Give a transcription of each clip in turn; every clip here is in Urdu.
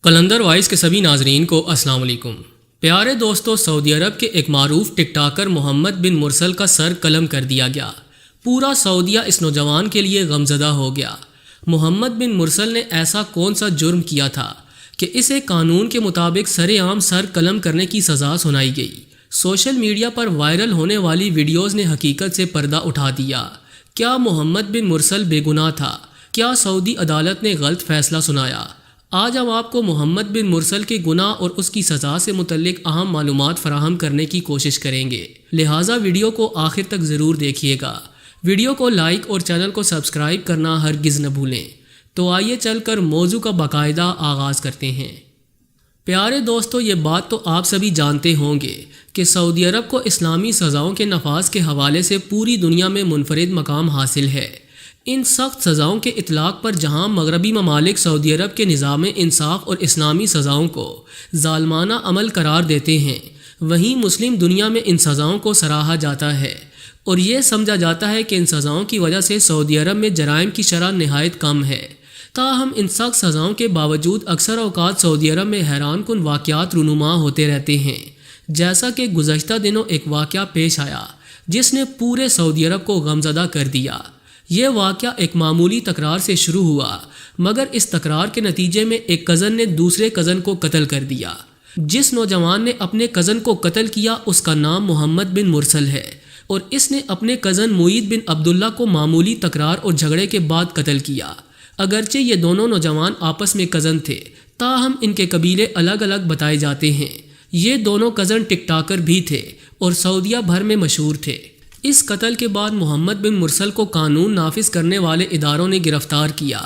قلندر وائس کے سبھی ناظرین کو السلام علیکم۔ پیارے دوستو، سعودی عرب کے ایک معروف ٹک ٹاکر محمد بن مرسل کا سر قلم کر دیا گیا۔ پورا سعودیہ اس نوجوان کے لیے غمزدہ ہو گیا۔ محمد بن مرسل نے ایسا کون سا جرم کیا تھا کہ اسے قانون کے مطابق سر عام سر قلم کرنے کی سزا سنائی گئی؟ سوشل میڈیا پر وائرل ہونے والی ویڈیوز نے حقیقت سے پردہ اٹھا دیا۔ کیا محمد بن مرسل بے گناہ تھا؟ کیا سعودی عدالت نے غلط فیصلہ سنایا؟ آج ہم آپ کو محمد بن مرسل کے گناہ اور اس کی سزا سے متعلق اہم معلومات فراہم کرنے کی کوشش کریں گے، لہٰذا ویڈیو کو آخر تک ضرور دیکھیے گا۔ ویڈیو کو لائک اور چینل کو سبسکرائب کرنا ہرگز نہ بھولیں۔ تو آئیے چل کر موضوع کا باقاعدہ آغاز کرتے ہیں۔ پیارے دوستو، یہ بات تو آپ سبھی جانتے ہوں گے کہ سعودی عرب کو اسلامی سزاؤں کے نفاذ کے حوالے سے پوری دنیا میں منفرد مقام حاصل ہے۔ ان سخت سزاؤں کے اطلاق پر جہاں مغربی ممالک سعودی عرب کے نظام انصاف اور اسلامی سزاؤں کو ظالمانہ عمل قرار دیتے ہیں، وہیں مسلم دنیا میں ان سزاؤں کو سراہا جاتا ہے اور یہ سمجھا جاتا ہے کہ ان سزاؤں کی وجہ سے سعودی عرب میں جرائم کی شرح نہایت کم ہے۔ تاہم ان سخت سزاؤں کے باوجود اکثر اوقات سعودی عرب میں حیران کن واقعات رونما ہوتے رہتے ہیں، جیسا کہ گزشتہ دنوں ایک واقعہ پیش آیا جس نے پورے سعودی عرب کو غمزدہ کر دیا۔ یہ واقعہ ایک معمولی تکرار سے شروع ہوا، مگر اس تکرار کے نتیجے میں ایک کزن نے دوسرے کزن کو قتل کر دیا۔ جس نوجوان نے اپنے کزن کو قتل کیا اس کا نام محمد بن مرسل ہے، اور اس نے اپنے کزن معید بن عبداللہ کو معمولی تکرار اور جھگڑے کے بعد قتل کیا۔ اگرچہ یہ دونوں نوجوان آپس میں کزن تھے، تاہم ان کے قبیلے الگ الگ بتائے جاتے ہیں۔ یہ دونوں کزن ٹک ٹاکر بھی تھے اور سعودیہ بھر میں مشہور تھے۔ اس قتل کے بعد محمد بن مرسل کو قانون نافذ کرنے والے اداروں نے گرفتار کیا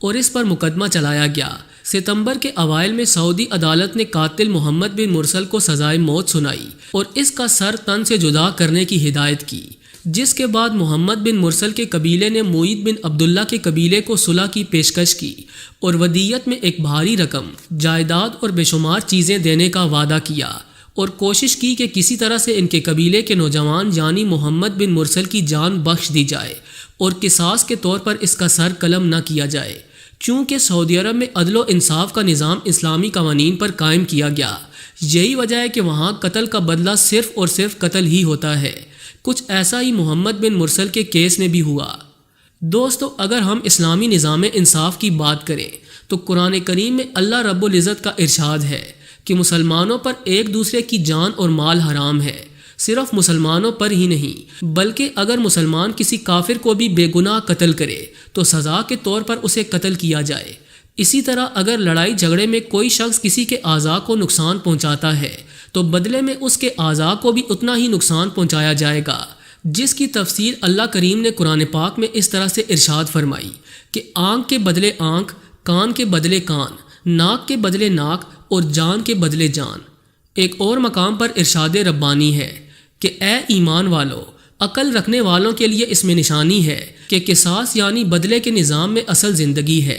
اور اس پر مقدمہ چلایا گیا۔ ستمبر کے اوائل میں سعودی عدالت نے قاتل محمد بن مرسل کو سزائے موت سنائی اور اس کا سر تن سے جدا کرنے کی ہدایت کی، جس کے بعد محمد بن مرسل کے قبیلے نے معید بن عبداللہ کے قبیلے کو صلح کی پیشکش کی اور ودیت میں ایک بھاری رقم، جائیداد اور بے شمار چیزیں دینے کا وعدہ کیا اور کوشش کی کہ کسی طرح سے ان کے قبیلے کے نوجوان یعنی محمد بن مرسل کی جان بخش دی جائے اور قصاص کے طور پر اس کا سر قلم نہ کیا جائے۔ چونکہ سعودی عرب میں عدل و انصاف کا نظام اسلامی قوانین پر قائم کیا گیا، یہی وجہ ہے کہ وہاں قتل کا بدلہ صرف اور صرف قتل ہی ہوتا ہے۔ کچھ ایسا ہی محمد بن مرسل کے کیس میں بھی ہوا۔ دوستو، اگر ہم اسلامی نظام انصاف کی بات کریں تو قرآن کریم میں اللہ رب العزت کا ارشاد ہے کہ مسلمانوں پر ایک دوسرے کی جان اور مال حرام ہے۔ صرف مسلمانوں پر ہی نہیں، بلکہ اگر مسلمان کسی کافر کو بھی بے گناہ قتل کرے تو سزا کے طور پر اسے قتل کیا جائے۔ اسی طرح اگر لڑائی جھگڑے میں کوئی شخص کسی کے اعضاء کو نقصان پہنچاتا ہے تو بدلے میں اس کے اعضاء کو بھی اتنا ہی نقصان پہنچایا جائے گا، جس کی تفصیل اللہ کریم نے قرآن پاک میں اس طرح سے ارشاد فرمائی کہ آنکھ کے بدلے آنکھ، کان کے بدلے کان، ناک کے بدلے ناک اور جان کے بدلے جان۔ ایک اور مقام پر ارشاد ربانی ہے کہ اے ایمان والو، عقل رکھنے والوں کے لیے اس میں نشانی ہے کہ قصاص یعنی بدلے کے نظام میں اصل زندگی ہے۔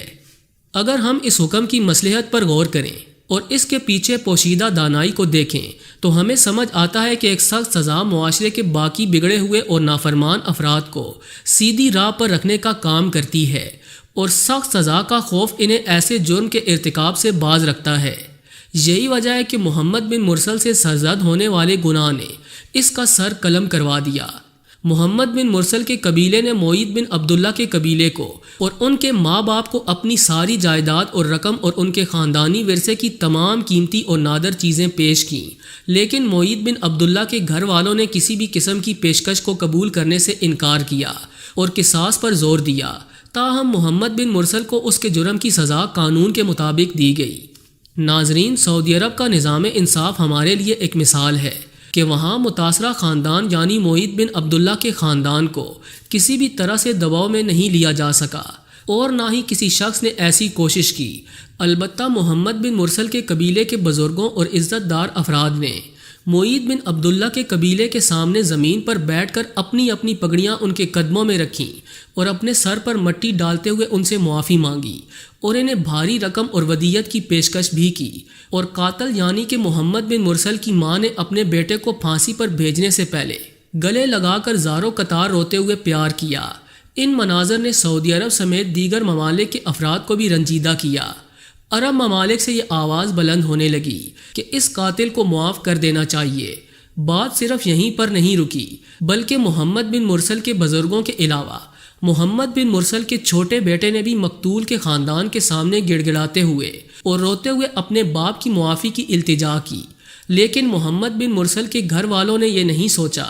اگر ہم اس حکم کی مصلحت پر غور کریں اور اس کے پیچھے پوشیدہ دانائی کو دیکھیں تو ہمیں سمجھ آتا ہے کہ ایک سخت سزا معاشرے کے باقی بگڑے ہوئے اور نافرمان افراد کو سیدھی راہ پر رکھنے کا کام کرتی ہے، اور سخت سزا کا خوف انہیں ایسے جرم کے ارتکاب سے باز رکھتا ہے۔ یہی وجہ ہے کہ محمد بن مرسل سے سرزد ہونے والے گناہ نے اس کا سر قلم کروا دیا۔ محمد بن مرسل کے قبیلے نے معید بن عبداللہ کے قبیلے کو اور ان کے ماں باپ کو اپنی ساری جائیداد اور رقم اور ان کے خاندانی ورثے کی تمام قیمتی اور نادر چیزیں پیش کیں، لیکن معید بن عبداللہ کے گھر والوں نے کسی بھی قسم کی پیشکش کو قبول کرنے سے انکار کیا اور قصاص پر زور دیا۔ تاہم محمد بن مرسل کو اس کے جرم کی سزا قانون کے مطابق دی گئی۔ ناظرین، سعودی عرب کا نظام انصاف ہمارے لیے ایک مثال ہے کہ وہاں متاثرہ خاندان یعنی معید بن عبداللہ کے خاندان کو کسی بھی طرح سے دباؤ میں نہیں لیا جا سکا اور نہ ہی کسی شخص نے ایسی کوشش کی۔ البتہ محمد بن مرسل کے قبیلے کے بزرگوں اور عزت دار افراد نے معید بن عبداللہ کے قبیلے کے سامنے زمین پر بیٹھ کر اپنی اپنی پگڑیاں ان کے قدموں میں رکھیں اور اپنے سر پر مٹی ڈالتے ہوئے ان سے معافی مانگی اور انہیں بھاری رقم اور ودیت کی پیشکش بھی کی، اور قاتل یعنی کہ محمد بن مرسل کی ماں نے اپنے بیٹے کو پھانسی پر بھیجنے سے پہلے گلے لگا کر زاروں قطار روتے ہوئے پیار کیا۔ ان مناظر نے سعودی عرب سمیت دیگر ممالک کے افراد کو بھی رنجیدہ کیا۔ عرب ممالک سے یہ آواز بلند ہونے لگی کہ اس قاتل کو معاف کر دینا چاہیے۔ بات صرف یہیں پر نہیں رکی، بلکہ محمد بن مرسل کے بزرگوں کے علاوہ محمد بن مرسل کے چھوٹے بیٹے نے بھی مقتول کے خاندان کے سامنے گڑ گڑاتے ہوئے اور روتے ہوئے اپنے باپ کی معافی کی التجا کی۔ لیکن محمد بن مرسل کے گھر والوں نے یہ نہیں سوچا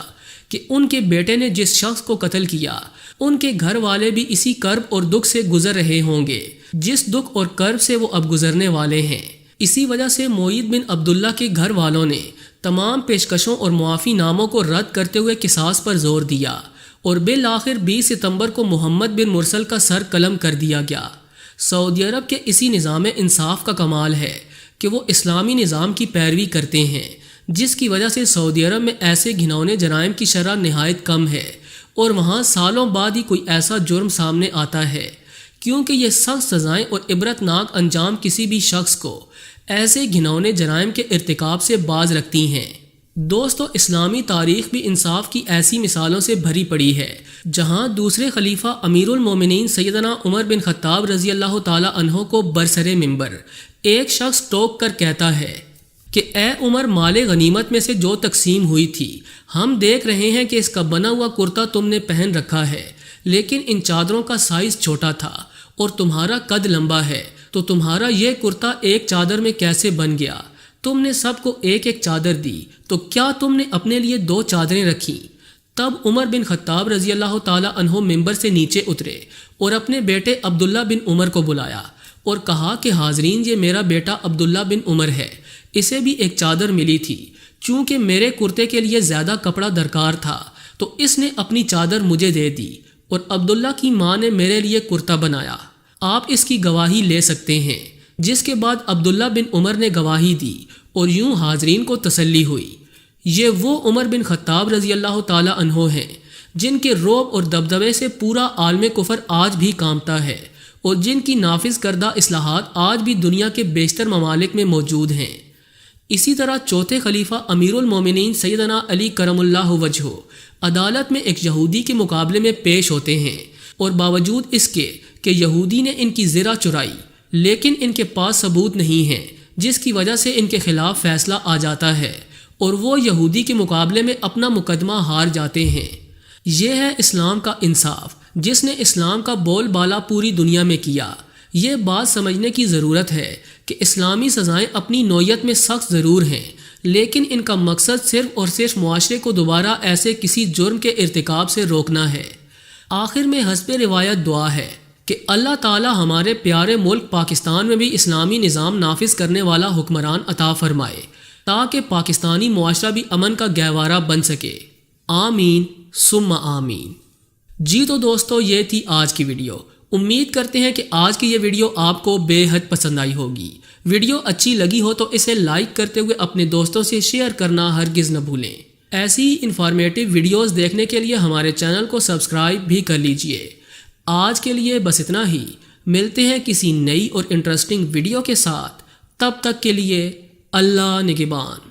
کہ ان کے بیٹے نے جس شخص کو قتل کیا ان کے گھر والے بھی اسی کرب اور دکھ سے گزر رہے ہوں گے جس دکھ اور کرب سے وہ اب گزرنے والے ہیں۔ اسی وجہ سے معید بن عبداللہ کے گھر والوں نے تمام پیشکشوں اور معافی ناموں کو رد کرتے ہوئے قصاص پر زور دیا اور بالآخر 20 ستمبر کو محمد بن مرسل کا سر قلم کر دیا گیا۔ سعودی عرب کے اسی نظام انصاف کا کمال ہے کہ وہ اسلامی نظام کی پیروی کرتے ہیں، جس کی وجہ سے سعودی عرب میں ایسے گھناؤنے جرائم کی شرح نہایت کم ہے اور وہاں سالوں بعد ہی کوئی ایسا جرم سامنے آتا ہے، کیونکہ یہ سخت سزائیں اور عبرتناک انجام کسی بھی شخص کو ایسے گھناؤنے جرائم کے ارتکاب سے باز رکھتی ہیں۔ دوستو، اسلامی تاریخ بھی انصاف کی ایسی مثالوں سے بھری پڑی ہے جہاں دوسرے خلیفہ امیر المومنین سیدنا عمر بن خطاب رضی اللہ تعالی عنہ کو برسر منبر ایک شخص ٹوک کر کہتا ہے کہ اے عمر، مال غنیمت میں سے جو تقسیم ہوئی تھی ہم دیکھ رہے ہیں کہ اس کا بنا ہوا کرتا تم نے پہن رکھا ہے، لیکن ان چادروں کا سائز چھوٹا تھا اور تمہارا قد لمبا ہے، تو تمہارا یہ کرتا ایک چادر میں کیسے بن گیا؟ تم نے سب کو ایک ایک چادر دی، تو کیا تم نے اپنے لیے 2 چادریں رکھیں؟ تب عمر بن خطاب رضی اللہ تعالی عنہ ممبر سے نیچے اترے اور اپنے بیٹے عبداللہ بن عمر کو بلایا اور کہا کہ حاضرین، یہ میرا بیٹا عبداللہ بن عمر ہے، اسے بھی ایک چادر ملی تھی، چونکہ میرے کرتے کے لیے زیادہ کپڑا درکار تھا تو اس نے اپنی چادر مجھے دے دی، اور عبداللہ کی ماں نے میرے لیے کرتا بنایا، آپ اس کی گواہی لے سکتے ہیں۔ جس کے بعد عبداللہ بن عمر نے گواہی دی اور یوں حاضرین کو تسلی ہوئی۔ یہ وہ عمر بن خطاب رضی اللہ تعالی عنہ ہیں جن کے رعب اور دبدبے سے پورا عالم کفر آج بھی کانپتا ہے اور جن کی نافذ کردہ اصلاحات آج بھی دنیا کے بیشتر ممالک میں موجود ہیں۔ اسی طرح چوتھے خلیفہ امیر المومنین سیدنا علی کرم اللہ وجہہ عدالت میں ایک یہودی کے مقابلے میں پیش ہوتے ہیں، اور باوجود اس کے کہ یہودی نے ان کی زرہ چرائی، لیکن ان کے پاس ثبوت نہیں ہے، جس کی وجہ سے ان کے خلاف فیصلہ آ جاتا ہے اور وہ یہودی کے مقابلے میں اپنا مقدمہ ہار جاتے ہیں۔ یہ ہے اسلام کا انصاف، جس نے اسلام کا بول بالا پوری دنیا میں کیا۔ یہ بات سمجھنے کی ضرورت ہے کہ اسلامی سزائیں اپنی نوعیت میں سخت ضرور ہیں، لیکن ان کا مقصد صرف اور صرف معاشرے کو دوبارہ ایسے کسی جرم کے ارتکاب سے روکنا ہے۔ آخر میں حسب روایت دعا ہے کہ اللہ تعالی ہمارے پیارے ملک پاکستان میں بھی اسلامی نظام نافذ کرنے والا حکمران عطا فرمائے تاکہ پاکستانی معاشرہ بھی امن کا گہوارہ بن سکے۔ آمین ثم آمین۔ جی تو دوستو، یہ تھی آج کی ویڈیو۔ امید کرتے ہیں کہ آج کی یہ ویڈیو آپ کو بے حد پسند آئی ہوگی۔ ویڈیو اچھی لگی ہو تو اسے لائک کرتے ہوئے اپنے دوستوں سے شیئر کرنا ہرگز نہ بھولیں۔ ایسی ہی انفارمیٹیو ویڈیوز دیکھنے کے لیے ہمارے چینل کو سبسکرائب بھی کر لیجئے۔ آج کے لیے بس اتنا ہی، ملتے ہیں کسی نئی اور انٹرسٹنگ ویڈیو کے ساتھ، تب تک کے لیے اللہ نگہبان۔